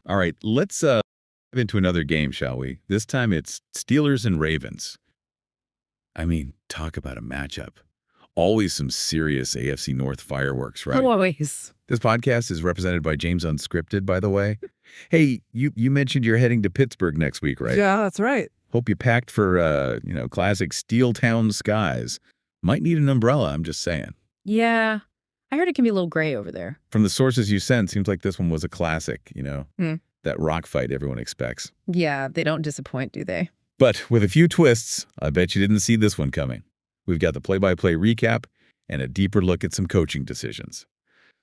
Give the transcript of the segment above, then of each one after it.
All right, let's dive into another game, shall we? This time it's Steelers and Ravens. I mean, talk about a matchup. Always some serious AFC North fireworks, right? Always. This podcast is represented by James Unscripted, by the way. Hey, you mentioned you're heading to Pittsburgh next week, right? Yeah, that's right. Hope you packed for, classic Steel Town skies. Might need an umbrella, I'm just saying. Yeah. I heard it can be a little gray over there. From the sources you sent, seems like this one was a classic, that rock fight everyone expects. Yeah, they don't disappoint, do they? But with a few twists, I bet you didn't see this one coming. We've got the play-by-play recap and a deeper look at some coaching decisions.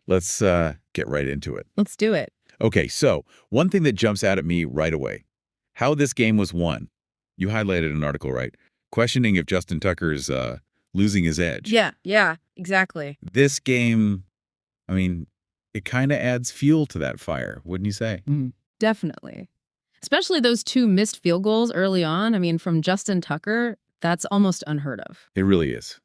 Let's get right into it. Let's do it. Okay, so one thing that jumps out at me right away, how this game was won. You highlighted an article, right? Questioning if Justin Tucker's losing his edge. Yeah, exactly. This game, I mean, it kind of adds fuel to that fire, wouldn't you say? Definitely. Especially those two missed field goals early on. I mean, from Justin Tucker, that's almost unheard of. It really is.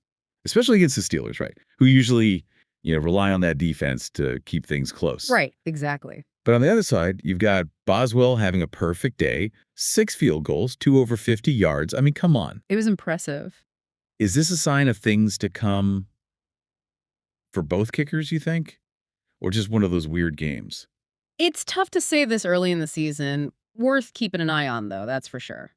Especially against the Steelers, right? Who usually, rely on that defense to keep things close. Right, exactly. But on the other side, you've got Boswell having a perfect day, 6 field goals, 2 over 50 yards. I mean, come on. It was impressive. Is this a sign of things to come for both kickers, you think? Or just one of those weird games? It's tough to say this early in the season. Worth keeping an eye on, though, that's for sure.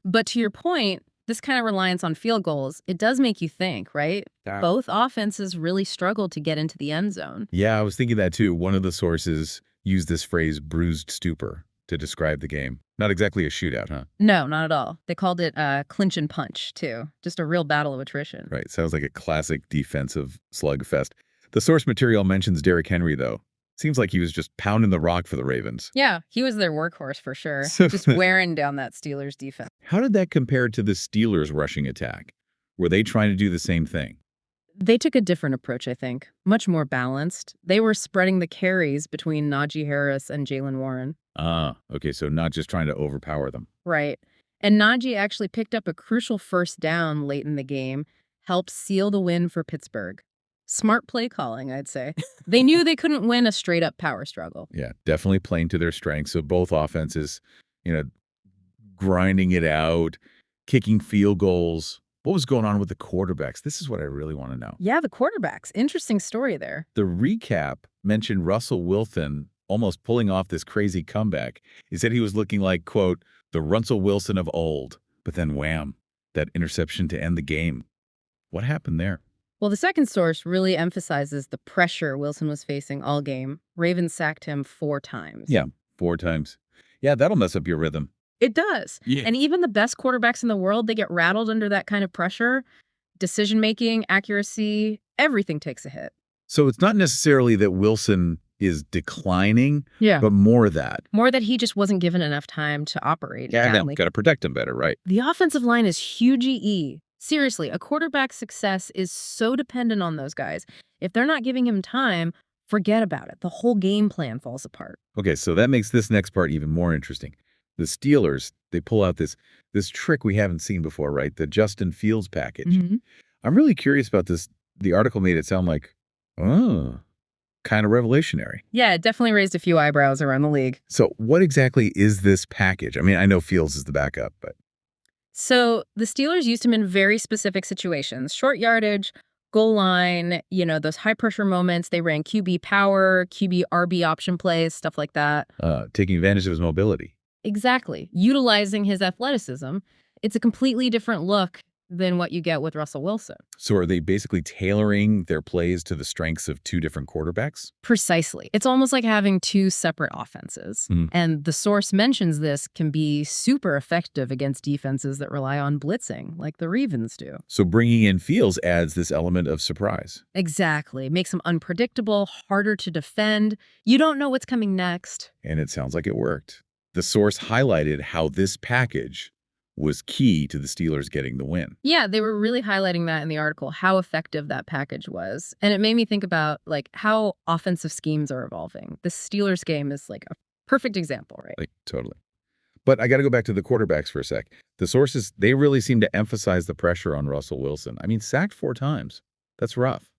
But to your point, this kind of reliance on field goals, it does make you think, right? Yeah. Both offenses really struggled to get into the end zone. Yeah, I was thinking that too. One of the sources used this phrase bruised stupor to describe the game. Not exactly a shootout, huh? No, not at all. They called it clinch and punch, too. Just a real battle of attrition. Right. Sounds like a classic defensive slugfest. The source material mentions Derrick Henry, though. Seems like he was just pounding the rock for the Ravens. Yeah, he was their workhorse for sure. So just wearing down that Steelers defense. How did that compare to the Steelers' rushing attack? Were they trying to do the same thing? They took a different approach, I think. Much more balanced. They were spreading the carries between Najee Harris and Jalen Warren. Ah, okay, so not just trying to overpower them. Right. And Najee actually picked up a crucial first down late in the game, helped seal the win for Pittsburgh. Smart play calling, I'd say. They knew they couldn't win a straight-up power struggle. Yeah, definitely playing to their strengths. So both offenses, grinding it out, kicking field goals. What was going on with the quarterbacks? This is what I really want to know. Yeah, the quarterbacks. Interesting story there. The recap mentioned Russell Wilson almost pulling off this crazy comeback. He said he was looking like, quote, the Russell Wilson of old. But then wham, that interception to end the game. What happened there? Well, the second source really emphasizes the pressure Wilson was facing all game. Ravens sacked him 4 times. Yeah, 4 times. Yeah, that'll mess up your rhythm. It does. Yeah. And even the best quarterbacks in the world, they get rattled under that kind of pressure. Decision-making, accuracy, everything takes a hit. So it's not necessarily that Wilson is declining, Yeah. but more that. More that he just wasn't given enough time to operate. Yeah, badly. got to protect him better, right? The offensive line is huge E. Seriously, a quarterback's success is so dependent on those guys. If they're not giving him time, forget about it. The whole game plan falls apart. Okay, so that makes this next part even more interesting. The Steelers, they pull out this trick we haven't seen before, right? The Justin Fields package. I'm really curious about this. The article made it sound like, oh, kind of revolutionary. Yeah, it definitely raised a few eyebrows around the league. So what exactly is this package? I mean, I know Fields is the backup, but... So the Steelers used him in very specific situations. Short yardage, goal line, those high-pressure moments. They ran QB power, QB RB option plays, stuff like that. Taking advantage of his mobility. Exactly. Utilizing his athleticism. It's a completely different look than what you get with Russell Wilson. So are they basically tailoring their plays to the strengths of 2 different quarterbacks? Precisely. It's almost like having 2 separate offenses. And the source mentions this can be super effective against defenses that rely on blitzing, like the Ravens do. So bringing in Fields adds this element of surprise. Exactly. Makes them unpredictable, harder to defend. You don't know what's coming next. And it sounds like it worked. The source highlighted how this package was key to the Steelers getting the win. Yeah, they were really highlighting that in the article, how effective that package was. And it made me think about how offensive schemes are evolving. The Steelers game is a perfect example, right? Totally. But I got to go back to the quarterbacks for a sec. The sources, they really seem to emphasize the pressure on Russell Wilson. I mean, sacked 4 times. That's rough.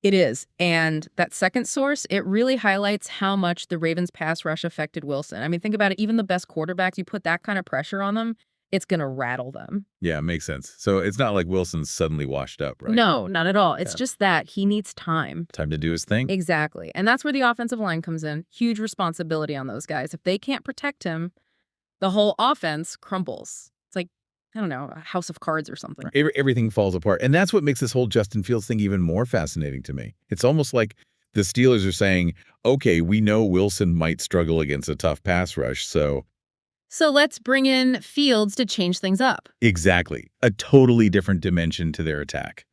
It is. And that second source, it really highlights how much the Ravens' pass rush affected Wilson. I mean, think about it. Even the best quarterbacks, you put that kind of pressure on them, it's going to rattle them. Yeah, makes sense. So it's not like Wilson's suddenly washed up, right? No, not at all. It's Yeah. just that he needs time. Time to do his thing? Exactly. And that's where the offensive line comes in. Huge responsibility on those guys. If they can't protect him, the whole offense crumbles. It's like, I don't know, a house of cards or something. Everything falls apart. And that's what makes this whole Justin Fields thing even more fascinating to me. It's almost like the Steelers are saying, okay, we know Wilson might struggle against a tough pass rush, so... So let's bring in Fields to change things up. Exactly. A totally different dimension to their attack.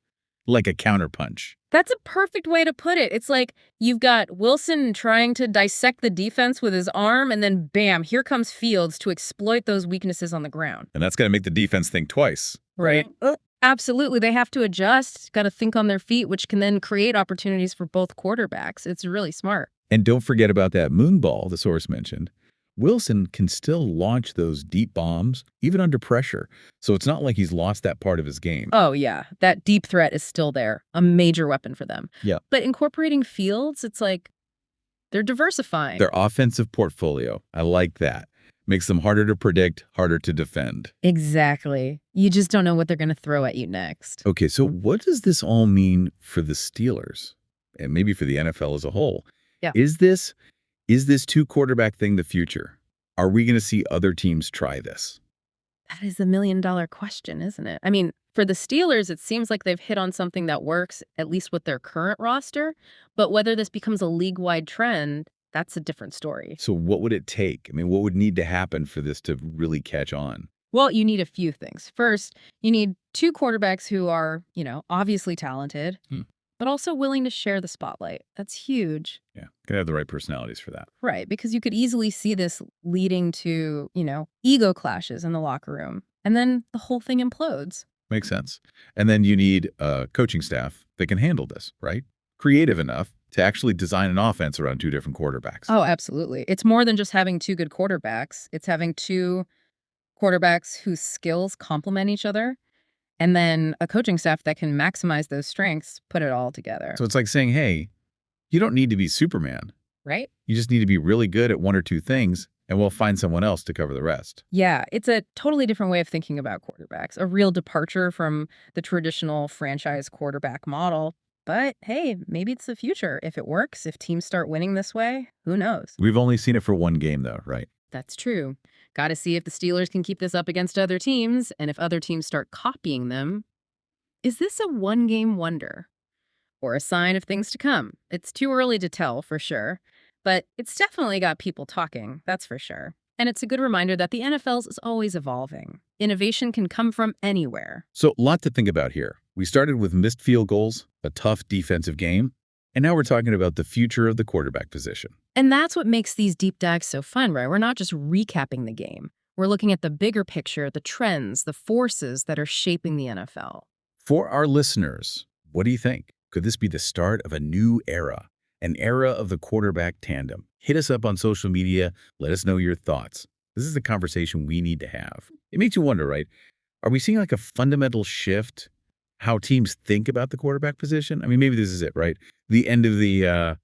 Like a counterpunch. That's a perfect way to put it. It's like you've got Wilson trying to dissect the defense with his arm, and then bam, here comes Fields to exploit those weaknesses on the ground. And that's going to make the defense think twice. Right. Absolutely. They have to adjust, got to think on their feet, which can then create opportunities for both quarterbacks. It's really smart. And don't forget about that moon ball the source mentioned. Wilson can still launch those deep bombs, even under pressure. So it's not like he's lost that part of his game. Oh, yeah. That deep threat is still there. A major weapon for them. Yeah. But incorporating Fields, it's like they're diversifying. Their offensive portfolio. I like that. Makes them harder to predict, harder to defend. Exactly. You just don't know what they're going to throw at you next. Okay, so what does this all mean for the Steelers? And maybe for the NFL as a whole? Yeah. Is this two-quarterback thing the future? Are we going to see other teams try this? That is the million-dollar question, isn't it? I mean, for the Steelers, it seems like they've hit on something that works, at least with their current roster. But whether this becomes a league-wide trend, that's a different story. So what would it take? I mean, what would need to happen for this to really catch on? Well, you need a few things. First, you need two quarterbacks who are, obviously talented, but also willing to share the spotlight. That's huge. Yeah, gotta have the right personalities for that. Right, because you could easily see this leading to, ego clashes in the locker room. And then the whole thing implodes. Makes sense. And then you need a coaching staff that can handle this, right? Creative enough to actually design an offense around two different quarterbacks. Oh, absolutely. It's more than just having two good quarterbacks. It's having two quarterbacks whose skills complement each other, and then a coaching staff that can maximize those strengths, put it all together. So it's like saying, hey, you don't need to be Superman. Right? You just need to be really good at one or two things, and we'll find someone else to cover the rest. Yeah, it's a totally different way of thinking about quarterbacks, a real departure from the traditional franchise quarterback model. But hey, maybe it's the future. If it works, if teams start winning this way, who knows? We've only seen it for one game, though, right? That's true. Got to see if the Steelers can keep this up against other teams, and if other teams start copying them. Is this a one-game wonder? Or a sign of things to come? It's too early to tell, for sure. But it's definitely got people talking, that's for sure. And it's a good reminder that the NFL is always evolving. Innovation can come from anywhere. So, a lot to think about here. We started with missed field goals, a tough defensive game, and now we're talking about the future of the quarterback position. And that's what makes these deep dives so fun, right? We're not just recapping the game. We're looking at the bigger picture, the trends, the forces that are shaping the NFL. For our listeners, what do you think? Could this be the start of a new era? An era of the quarterback tandem? Hit us up on social media. Let us know your thoughts. This is the conversation we need to have. It makes you wonder, right? Are we seeing like a fundamental shift how teams think about the quarterback position? I mean, maybe this is it, right? The end of the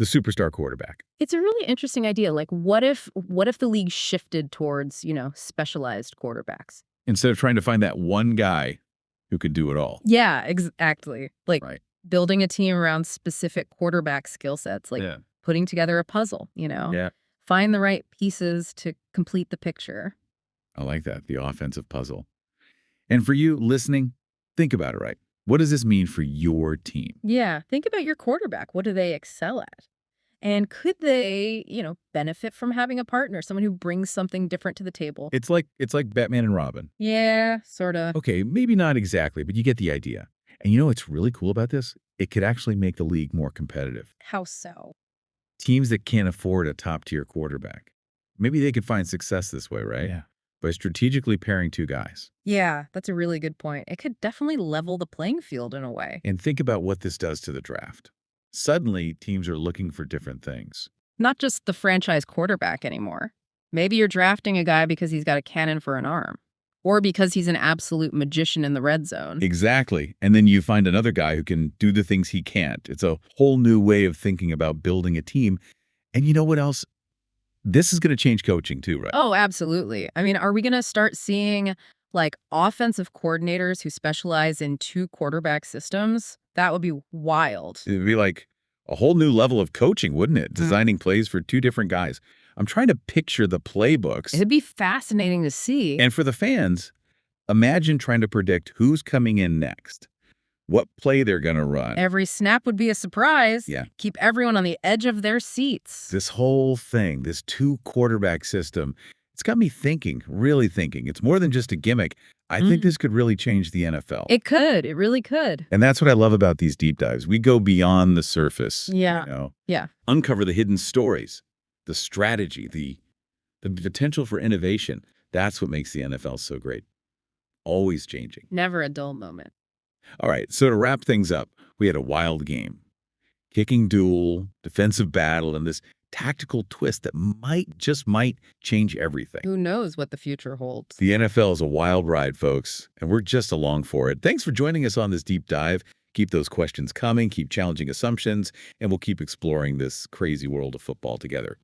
superstar quarterback. It's a really interesting idea. Like, what if the league shifted towards, specialized quarterbacks? Instead of trying to find that one guy who could do it all. Yeah, exactly. Like Right. building a team around specific quarterback skill sets, like putting together a puzzle, Yeah. Find the right pieces to complete the picture. I like that, the offensive puzzle. And for you listening, think about it, right? What does this mean for your team? Yeah, think about your quarterback. What do they excel at? And could they, benefit from having a partner, someone who brings something different to the table? It's like Batman and Robin. Yeah, sort of. Okay, maybe not exactly, but you get the idea. And you know what's really cool about this? It could actually make the league more competitive. How so? Teams that can't afford a top-tier quarterback, maybe they could find success this way, right? Yeah. By strategically pairing two guys. Yeah, that's a really good point. It could definitely level the playing field in a way. And think about what this does to the draft. Suddenly, teams are looking for different things. Not just the franchise quarterback anymore. Maybe you're drafting a guy because he's got a cannon for an arm. Or because he's an absolute magician in the red zone. Exactly. And then you find another guy who can do the things he can't. It's a whole new way of thinking about building a team. And you know what else? This is going to change coaching too, right? Oh, absolutely. I mean, are we going to start seeing like offensive coordinators who specialize in 2 quarterback systems? That would be wild. It'd be like a whole new level of coaching, wouldn't it? Designing plays for 2 different guys. I'm trying to picture the playbooks. It'd be fascinating to see. And for the fans, imagine trying to predict who's coming in next, what play they're going to run. Every snap would be a surprise. Yeah. Keep everyone on the edge of their seats. This whole thing, this 2 quarterback system, it's got me thinking, really thinking. It's more than just a gimmick. I think this could really change the NFL. It could. It really could. And that's what I love about these deep dives. We go beyond the surface. Yeah. You know, Yeah. uncover the hidden stories, the strategy, the potential for innovation. That's what makes the NFL so great. Always changing. Never a dull moment. All right, so to wrap things up, we had a wild game. Kicking duel, defensive battle, and this tactical twist that just might change everything. Who knows what the future holds? The NFL is a wild ride, folks, and we're just along for it. Thanks for joining us on this deep dive. Keep those questions coming, keep challenging assumptions, and we'll keep exploring this crazy world of football together.